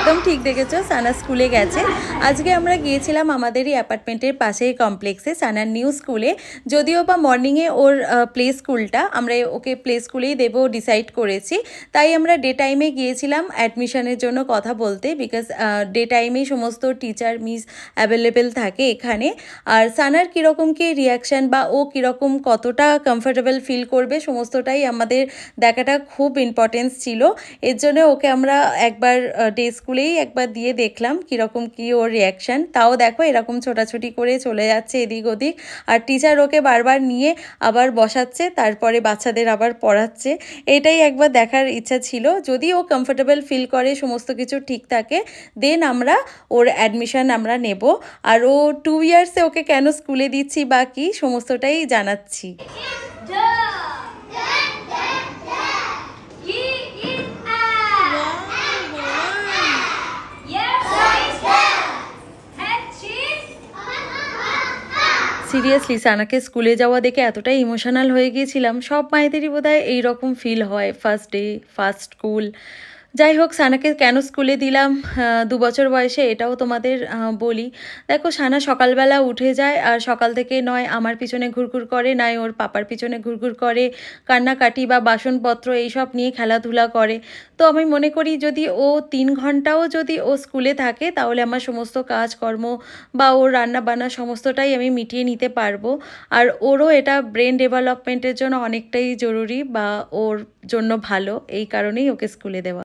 একদম ঠিক দেখেছো, সানা স্কুলে গেছে। আজকে আমরা গিয়েছিলাম আমাদেরই অ্যাপার্টমেন্টের পাশেই কমপ্লেক্সে সানার নিউ স্কুলে। যদিও বা মর্নিংয়ে ওর প্লে স্কুলটা, আমরা ওকে প্লে স্কুলেই দেবো ডিসাইড করেছি। তাই আমরা ডে টাইমে গিয়েছিলাম অ্যাডমিশনের জন্য কথা বলতে, বিকজ ডে টাইমেই সমস্ত টিচার মিস অ্যাভেলেবেল থাকে এখানে। আর সানার কীরকম কী রিয়াকশান বা ও কীরকম কতটা কমফোর্টেবল ফিল করবে সমস্তটাই আমাদের দেখাটা খুব ইম্পর্টেন্স ছিল। এর জন্য ওকে আমরা একবার ডে স্কুলেই একবার দিয়ে দেখলাম কীরকম কী ওর রিয়াকশান। তাও দেখো এরকম ছোটাছুটি করে চলে যাচ্ছে এদিক ওদিক, আর টিচার ওকে বারবার নিয়ে আবার বসাচ্ছে, তারপরে বাচ্চাদের আবার পড়াচ্ছে। এটাই একবার দেখার ইচ্ছা ছিল। যদি ও কমফোর্টেবল ফিল করে, সমস্ত কিছু ঠিক থাকে, দেন আমরা ওর অ্যাডমিশন আমরা নেব। আর ও 2 ইয়ার্সে ওকে কেন স্কুলে দিচ্ছি বা কি সমস্তটাই জানাচ্ছি। সিরিয়াসলি সানাকে স্কুলে যাওয়া দেখে এতটাই ইমোশনাল হয়ে গিয়েছিলাম। সব মায়েদেরই বোধহয় এইরকম ফিল হয় ফার্স্ট ডে, ফার্স্ট স্কুল। যাই হোক, সানাকে কেন স্কুলে দিলাম 2 বছর বয়সে, এটাও তোমাদের বলি। দেখো, সানা সকালবেলা উঠে যায় আর সকাল থেকে নয় আমার পিছনে ঘুরঘুর করে, নয় ওর পাপার পিছনে ঘুরঘুর করে, কান্নাকাটি বা বাসনপত্র এইসব নিয়ে খেলাধুলা করে। তো আমি মনে করি যদি ও 3 ঘন্টাও যদি ও স্কুলে থাকে, তাহলে আমার সমস্ত কাজকর্ম বা ওর রান্নাবান্না সমস্তটাই আমি মিটিয়ে নিতে পারবো। আর ওরও এটা ব্রেন ডেভেলপমেন্টের জন্য অনেকটাই জরুরি বা ওর জন্য ভালো, এই কারণেই ওকে স্কুলে দেওয়া।